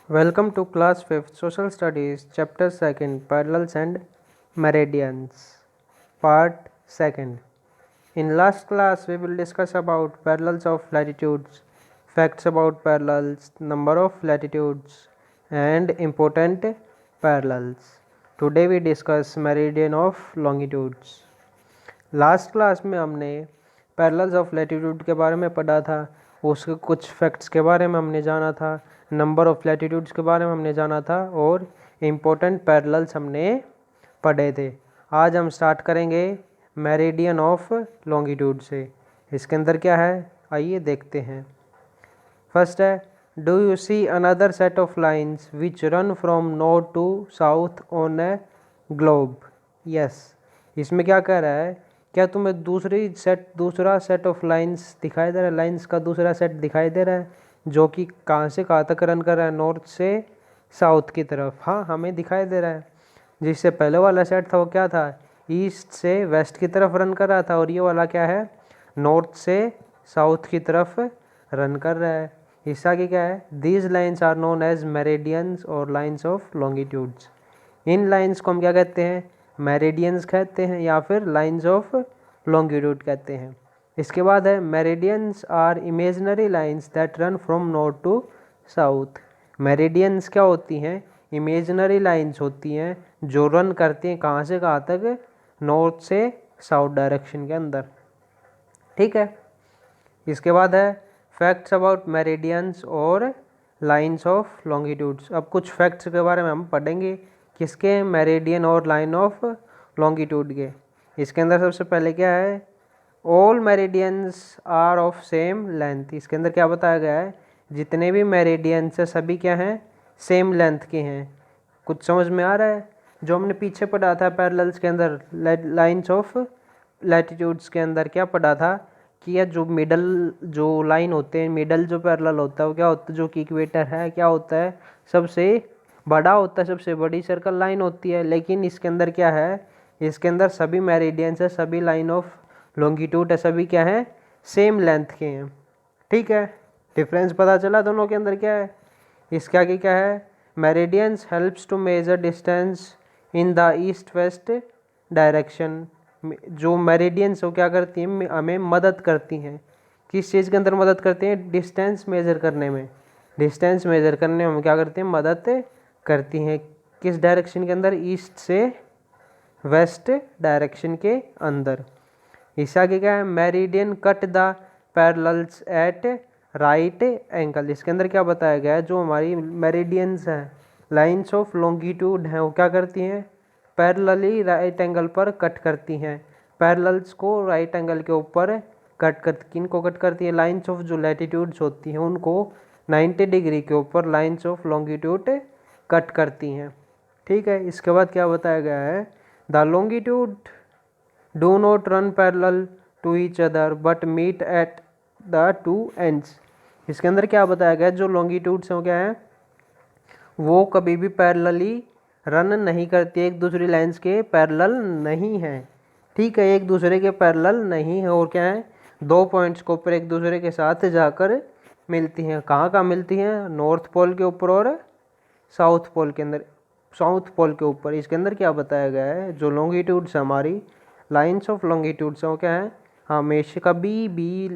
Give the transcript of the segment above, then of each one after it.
Welcome to class 5th Social Studies chapter 2nd Parallels and Meridians part 2nd. In last class we will discuss about parallels of latitudes, facts about parallels, number of latitudes and important parallels. Today we discuss meridian of longitudes. Last class में हमने parallels of latitude के बारे में पढ़ा था, उसके कुछ facts के बारे में हमने जाना था, नंबर ऑफ लैटिट्यूड्स के बारे में हमने जाना था और इम्पोर्टेंट पैरेलल्स हमने पढ़े थे। आज हम स्टार्ट करेंगे मेरिडियन ऑफ लॉन्गिट्यूड से। इसके अंदर क्या है आइए देखते हैं। फर्स्ट है, do you see another set of lines which run from north to south on a globe. Yes, इसमें क्या कह रहा है, क्या तुम्हें दूसरा सेट ऑफ लाइंस दिखाई दे रहा है, लाइंस का दूसरा सेट दिखाई दे रहा है जो कि कहाँ से कहाँ तक रन कर रहा है, नॉर्थ से साउथ की तरफ। हाँ, हमें दिखाई दे रहा है। जिससे पहले वाला सेट था वो क्या था, ईस्ट से वेस्ट की तरफ रन कर रहा था, और ये वाला क्या है, नॉर्थ से साउथ की तरफ रन कर रहा है। इससे आगे क्या है, these lines are known as meridians और लाइन्स ऑफ लॉन्गिट्यूड्स। इन लाइन्स को हम क्या कहते हैं, मेरिडियंस कहते हैं या फिर लाइन्स ऑफ लॉन्गिट्यूड कहते हैं। इसके बाद है, meridians are imaginary lines that run from north to south. Meridians क्या होती हैं, इमेजिनरी लाइन्स होती हैं जो रन करती हैं कहाँ से कहाँ तक, नॉर्थ से साउथ डायरेक्शन के अंदर। ठीक है। इसके बाद है फैक्ट्स अबाउट मेरिडियंस और लाइन्स ऑफ लॉन्गिट्यूड्स। अब कुछ फैक्ट्स के बारे में हम पढ़ेंगे, किसके, मेरिडियन और लाइन ऑफ लॉन्गिट्यूड के। इसके अंदर सबसे पहले क्या है, all meridians are of same length. इसके अंदर क्या बताया गया है, जितने भी मेरिडियंस है सभी क्या हैं, सेम लेंथ के हैं। कुछ समझ में आ रहा है, जो हमने पीछे पढ़ा था पैरेलल्स के अंदर, लाइन्स ऑफ लैटिट्यूड्स के अंदर क्या पढ़ा था कि यह जो मिडल जो लाइन होते हैं, मिडल जो पैरेलल होता है वो क्या होता है, जो कि इक्वेटर है, क्या होता है, सबसे बड़ा होता है, सबसे बड़ी सर्कल लाइन होती है। लेकिन इसके अंदर क्या है, इसके अंदर सभी मेरिडियंस है, सभी लाइन ऑफ लॉन्गिट्यूड है, सभी क्या है, सेम लेंथ के हैं। ठीक है, डिफरेंस पता चला दोनों के अंदर क्या है। इसके आगे क्या है, meridians helps to measure distance in the east west direction. जो मेरिडियंस वो क्या करती हैं, हमें मदद करती हैं, किस चीज़ के अंदर मदद करती हैं, डिस्टेंस मेजर करने में। डिस्टेंस मेजर करने में हम क्या करते हैं, मदद करती हैं, किस डायरेक्शन के अंदर, ईस्ट से वेस्ट डायरेक्शन के अंदर। इससे आगे क्या है, meridian cut the parallels at right angle. इसके अंदर क्या बताया गया है, जो हमारी मेरिडियंस हैं, लाइन्स ऑफ लॉन्गिट्यूड हैं, वो क्या करती हैं, पैरेलली राइट एंगल पर कट करती हैं। पैरेलल्स को राइट एंगल के ऊपर कट कर, किनको कट करती है, लाइन्स ऑफ जो लैटिट्यूड्स होती हैं उनको 90 डिग्री के ऊपर लाइन्स ऑफ लॉन्गिट्यूड कट करती हैं। ठीक है। इसके बाद क्या बताया गया है, the longitude do not run parallel to each other but meet at the two ends. इसके अंदर क्या बताया गया है, जो लॉन्गिट्यूड्स हैं वो क्या है, वो कभी भी पैरेलली रन नहीं करती, एक दूसरी लाइन्स के पैरेलल नहीं है। ठीक है, एक दूसरे के पैरेलल नहीं है, और क्या है, दो पॉइंट्स के ऊपर एक दूसरे के साथ जाकर मिलती हैं। कहाँ कहाँ मिलती हैं, नॉर्थ पोल के ऊपर और साउथ पोल के अंदर, साउथ पोल के ऊपर। इसके अंदर क्या बताया गया है, जो लॉन्गिट्यूड्स हमारी लाइन्स ऑफ लॉन्गिट्यूड्स हैं वो क्या है, हमेशा कभी भी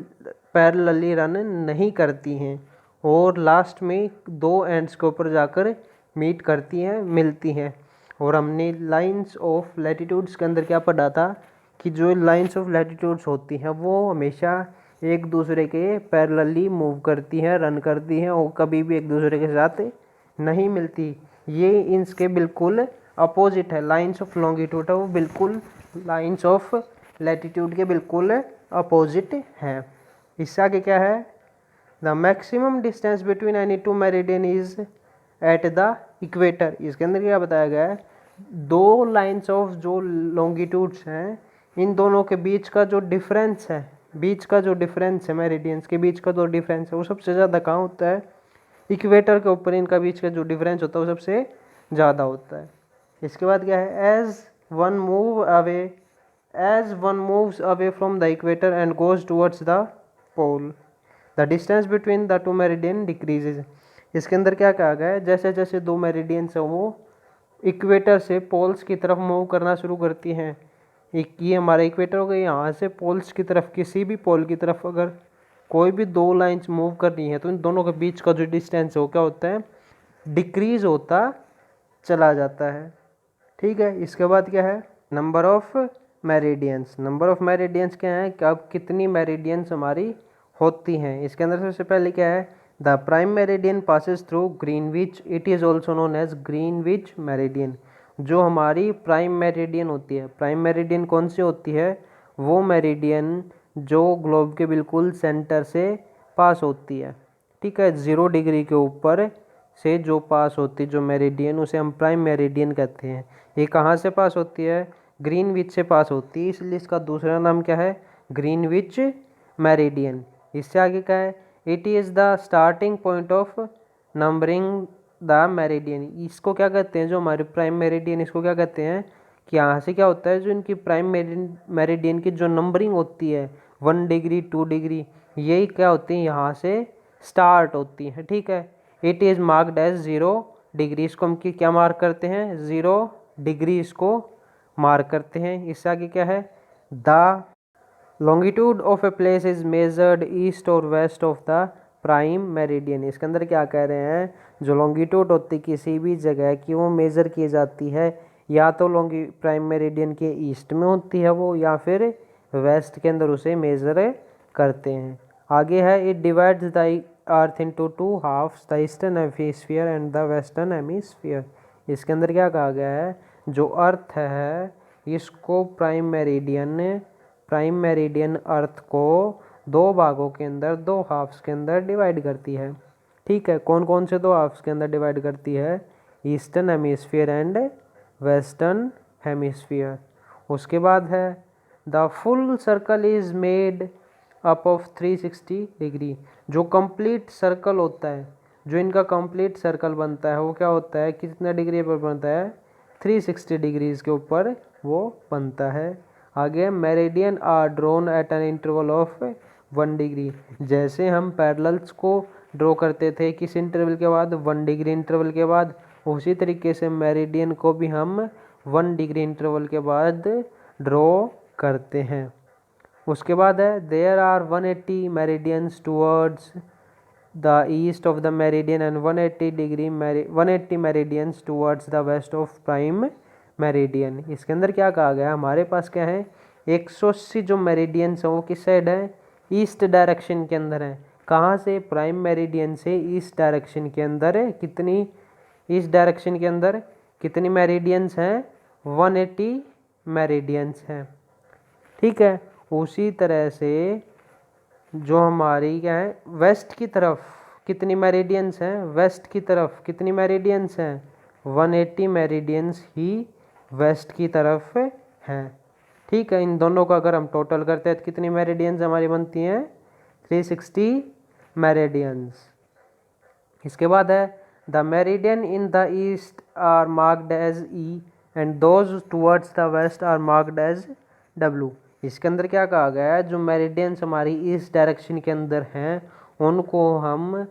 पैरेलली रन नहीं करती हैं, और लास्ट में दो एंड्स के ऊपर जाकर मीट करती हैं, मिलती हैं। और हमने लाइन्स ऑफ लैटिट्यूड्स के अंदर क्या पढ़ा था कि जो लाइन्स ऑफ लैटिट्यूड्स होती हैं वो हमेशा एक दूसरे के पैरेलली मूव करती हैं, रन करती हैं, और कभी भी एक दूसरे के साथ नहीं मिलती। ये इनके बिल्कुल अपोजिट है, लाइन्स ऑफ लॉन्गिट्यूड है वो बिल्कुल लाइन्स ऑफ लैटिट्यूड के बिल्कुल अपोजिट है। इससे आगे क्या है, the maximum distance between any two meridian is at the equator. इसके अंदर क्या बताया गया है, दो लाइन्स ऑफ जो लॉन्गिट्यूड्स हैं इन दोनों के बीच का जो डिफरेंस है, बीच का जो डिफरेंस है, मेरिडियंस के बीच का जो डिफरेंस है वो सबसे ज़्यादा कहाँ होता है, इक्वेटर के ऊपर इनका बीच का जो डिफरेंस होता है वो सबसे ज़्यादा होता है। इसके बाद क्या है, as one moves away from the equator and goes towards the pole the distance between the two meridian decreases. इसके अंदर क्या कहा गया है, जैसे जैसे दो मेरिडियंस हैं वो इक्वेटर से पोल्स की तरफ मूव करना शुरू करती हैं। एक ये हमारा इक्वेटर हो गया, यहाँ से पोल्स की तरफ किसी भी पोल की तरफ अगर कोई भी दो लाइंस मूव कर रही हैं तो इन दोनों के बीच का जो डिस्टेंस है वो क्या होता है, डिक्रीज होता चला जाता है। ठीक है, इसके बाद क्या है, number of meridians. Number of meridians क्या है कि अब कितनी मेरिडियंस हमारी होती हैं। इसके अंदर सबसे पहले क्या है, the prime meridian passes through Greenwich, it is also known as Greenwich meridian. जो हमारी प्राइम मेरिडियन होती है, प्राइम मेरिडियन कौन सी होती है, वो मेरिडियन जो ग्लोब के बिल्कुल सेंटर से पास होती है। ठीक है, 0 डिग्री के ऊपर से जो पास होती जो मेरिडियन, उसे हम प्राइम मेरिडियन कहते हैं। ये कहाँ से पास होती है, ग्रीनविच से पास होती है, इसलिए इसका दूसरा नाम क्या है, ग्रीनविच मेरिडियन। इससे आगे क्या है, it is the starting point of numbering the meridian. इसको क्या कहते हैं, जो हमारे प्राइम मेरिडियन, इसको क्या कहते हैं कि यहाँ से क्या होता है, जो इनकी प्राइम मेरिडियन की जो नंबरिंग होती है 1 डिग्री 2 डिग्री, यही क्या होती है, यहाँ से स्टार्ट होती है। ठीक है, it is marked as 0 degree. इसको हम क्या मार्क करते हैं, 0 डिग्री इसको मार्क करते हैं। इससे आगे क्या है, the longitude of a place is measured east और west of the prime meridian. इसके अंदर क्या कह रहे हैं, जो लॉन्गिट्यूड होती है किसी भी जगह की, वो मेज़र की जाती है या तो प्राइम मेरिडियन के ईस्ट में होती है वो, या फिर वेस्ट के अंदर उसे मेज़र करते हैं। आगे है, it divides the earth into 2 halfs, the eastern hemisphere and the western hemisphere. इसके अंदर क्या कहा गया है, जो अर्थ है इसको प्राइम मेरिडियन अर्थ को 2 भागों के अंदर, 2 हाफ्स के अंदर डिवाइड करती है। ठीक है, कौन कौन से 2 हाफ्स के अंदर डिवाइड करती है, eastern hemisphere and western hemisphere. उसके बाद है, the full circle is made up of 360 degree. जो कंप्लीट सर्कल होता है, जो इनका कंप्लीट सर्कल बनता है वो क्या होता है, कितना डिग्री पर बनता है, 360 डिग्रीज के ऊपर वो बनता है। आगे, meridian are drawn at an interval of 1 degree. जैसे हम पैरेलल्स को ड्रॉ करते थे किस इंटरवल के बाद, 1 डिग्री इंटरवल के बाद, उसी तरीके से मेरिडियन को भी हम 1 डिग्री इंटरवल के बाद ड्रॉ करते हैं। उसके बाद है, there are 180 meridians towards the east of the meridian and 180 meridians towards the west of prime meridian. इसके अंदर क्या कहा गया, हमारे पास क्या है, 180 जो मेरिडियंस हैं वो किस साइड है, ईस्ट डायरेक्शन के अंदर है। कहाँ से, प्राइम मेरिडियन से ईस्ट डायरेक्शन के अंदर है। कितनी, ईस्ट डायरेक्शन के अंदर कितनी मेरिडियंस हैं, 180 मेरिडियंस हैं। ठीक है, उसी तरह से जो हमारी क्या है, वेस्ट की तरफ कितनी मेरिडियंस हैं, वेस्ट की तरफ कितनी मेरिडियंस हैं, 180 मेरिडियंस ही वेस्ट की तरफ हैं। ठीक है, इन दोनों का अगर हम टोटल करते हैं तो कितनी मेरिडियंस हमारी बनती हैं, 360 मेरिडियंस। इसके बाद है, the meridian in the east are marked as E and those towards the west are marked as W. इसके अंदर क्या कहा गया है, जो मेरिडियंस हमारी ईस्ट डायरेक्शन के अंदर हैं उनको हम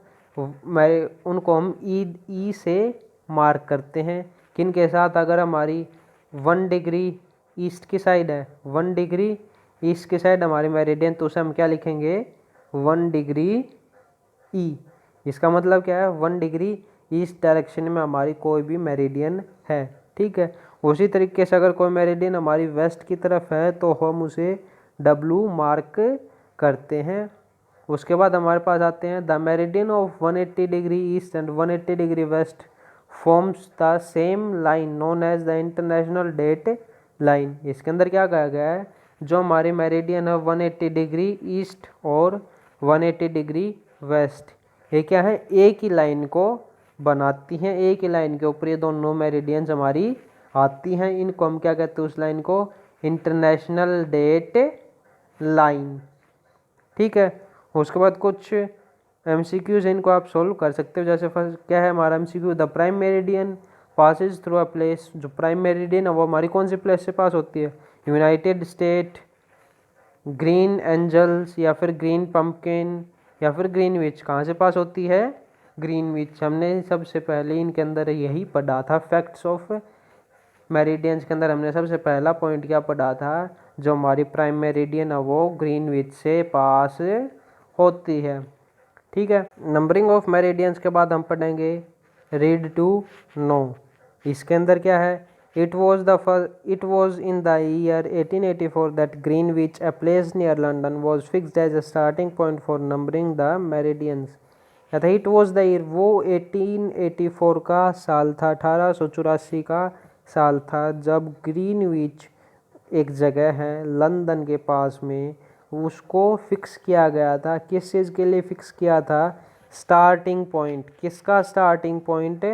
ई से मार्क करते हैं। किन के साथ, अगर हमारी 1 डिग्री ईस्ट की साइड है, 1 डिग्री ईस्ट की साइड हमारी मेरिडियन, तो उसे हम क्या लिखेंगे, 1 डिग्री ई। इसका मतलब क्या है, 1 डिग्री ईस्ट डायरेक्शन में हमारी कोई भी मेरिडियन है। ठीक है, उसी तरीके से अगर कोई मेरिडियन हमारी वेस्ट की तरफ है तो हम उसे डब्लू मार्क करते हैं। उसके बाद हमारे पास आते हैं, the meridian of 180 degree east and 180 degree west forms the same line known as the international date line. इसके अंदर क्या कहा गया है, जो हमारी मेरिडियन है 180 डिग्री ईस्ट और 180 डिग्री वेस्ट, ये क्या है, एक ही लाइन को बनाती हैं। एक ही लाइन के ऊपर ये दोनों मेरिडियंस हमारी आती हैं। इनको हम क्या कहते हैं, उस लाइन को इंटरनेशनल डेट लाइन। ठीक है, उसके बाद कुछ एमसीक्यूज हैं, इनको आप सोल्व कर सकते हो। जैसे फर्स्ट क्या है हमारा MCQ, the prime meridian Passage through a place. जो प्राइम मेरिडियन है वो हमारी कौन सी प्लेस से पास होती है, यूनाइटेड स्टेट, ग्रीन एंजल्स, या फिर ग्रीन पंपकिन, या फिर ग्रीनविच। कहाँ से पास होती है, ग्रीनविच, हमने सबसे पहले इनके अंदर यही पढ़ा था। फैक्ट्स ऑफ मेरिडियंस के अंदर हमने सबसे पहला पॉइंट क्या पढ़ा था, जो हमारी प्राइम मेरिडियन है वो ग्रीनविच से पास होती है। ठीक है, नंबरिंग ऑफ मेरिडियंस के बाद हम पढ़ेंगे रीड टू नो। इसके अंदर क्या है, it was in the year 1884 that Greenwich, a place near London, was fixed as a starting point for numbering the meridians. था इट वॉज द ईयर, वो 1884 का साल था, 1884 का साल था, जब ग्रीनविच एक जगह है लंदन के पास में, उसको फिक्स किया गया था। किस चीज़ के लिए फिक्स किया था, स्टार्टिंग पॉइंट। किसका starting point,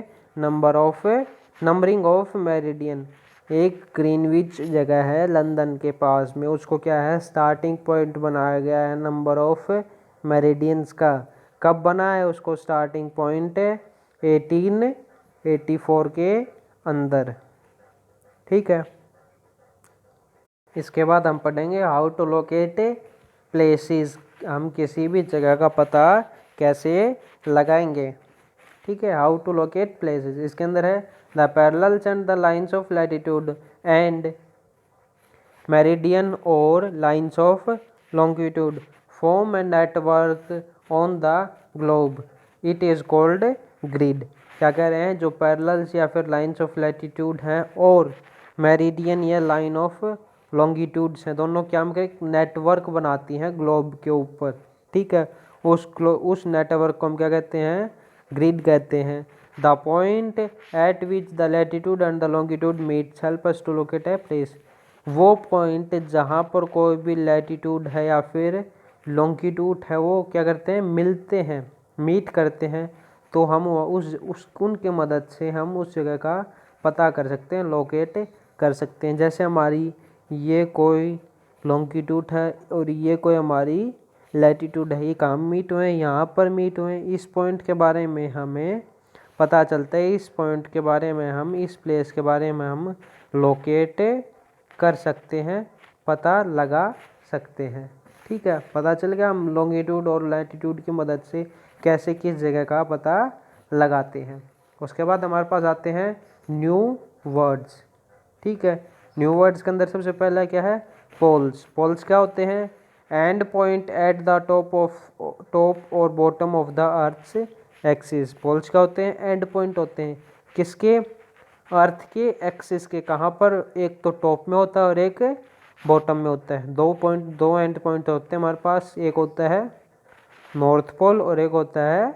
numbering of meridian. एक ग्रीनविच जगह है लंदन के पास में, उसको क्या है, स्टार्टिंग पॉइंट बनाया गया है नंबर ऑफ मेरिडियंस का। कब बना है उसको स्टार्टिंग पॉइंट, 1884 के अंदर। ठीक है, इसके बाद हम पढ़ेंगे हाउ टू लोकेट प्लेसेस। हम किसी भी जगह का पता कैसे लगाएंगे। ठीक है, हाउ टू लोकेट प्लेसेस। इसके अंदर है the parallels and the lines of latitude and meridian और lines of longitude form and network on the globe, it is called grid. क्या कह रहे हैं, जो पैरेलल्स या फिर लाइंस ऑफ लैटिट्यूड हैं और मेरिडियन या लाइन ऑफ लॉन्गिट्यूड्स हैं, दोनों क्या हम नेटवर्क बनाती हैं ग्लोब के ऊपर। ठीक है, उस नेटवर्क को हम क्या कहते हैं, ग्रिड कहते हैं। The point at which the latitude and the longitude meets help us to locate a place. वो पॉइंट जहाँ पर कोई भी लैटिट्यूड है या फिर लॉन्गिट्यूड है, वो क्या करते हैं, मिलते हैं, मीट करते हैं, तो हम उनके मदद से हम उस जगह का पता कर सकते हैं, लोकेट कर सकते हैं। जैसे हमारी ये कोई लॉन्गिट्यूड है और ये कोई हमारी लैटिट्यूड है, ये कहाँ मीट हुए हैं, यहाँ पर मीट हुए हैं। इस पॉइंट के बारे में हमें पता चलता है, इस पॉइंट के बारे में हम, इस प्लेस के बारे में हम लोकेट कर सकते हैं, पता लगा सकते हैं। ठीक है, पता चल गया हम लॉन्गिट्यूड और लैटिट्यूड की मदद से कैसे किस जगह का पता लगाते हैं। उसके बाद हमारे पास आते हैं न्यू वर्ड्स। ठीक है, न्यू वर्ड्स के अंदर सबसे पहला क्या है, पोल्स। पोल्स क्या होते हैं, end point at the top और bottom of the earth's axis. Poles क्या होते हैं, एंड पॉइंट होते हैं, किसके, अर्थ के एक्सिस के। कहाँ पर, एक तो टॉप में होता है और एक बॉटम में होता है। दो एंड पॉइंट होते हैं हमारे पास, एक होता है नॉर्थ पोल और एक होता है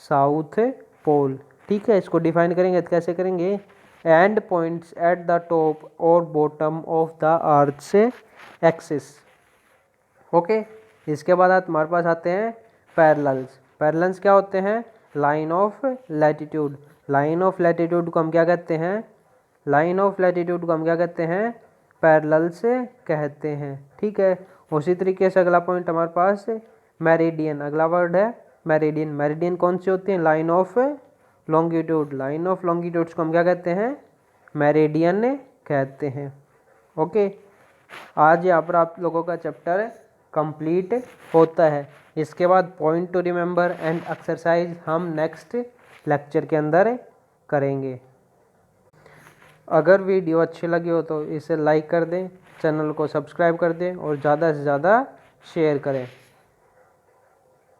साउथ पोल। ठीक है, इसको डिफाइन करेंगे तो कैसे करेंगे, end points at the top और bottom of the earth's axis. Okay, इसके बाद हमारे पास आते हैं पैरेलल्स। पैरेलल्स क्या होते हैं, line of latitude. Line of latitude को हम क्या कहते हैं, लाइन ऑफ लैटिट्यूड को हम क्या कहते हैं, पैरेलल्स कहते हैं। ठीक है, उसी तरीके से अगला पॉइंट हमारे पास मेरिडियन। अगला वर्ड है मेरिडियन। मेरिडियन कौन सी होती है, line of longitude. Line of longitudes को हम क्या कहते हैं, मेरिडियन कहते हैं। ओके, आज यहाँ पर आप लोगों का चैप्टर कंप्लीट होता है। इसके बाद point two remember and exercise हम नेक्स्ट लेक्चर के अंदर करेंगे। अगर वीडियो अच्छी लगी हो तो इसे लाइक कर दें, चैनल को सब्सक्राइब कर दें और ज़्यादा से ज़्यादा शेयर करें।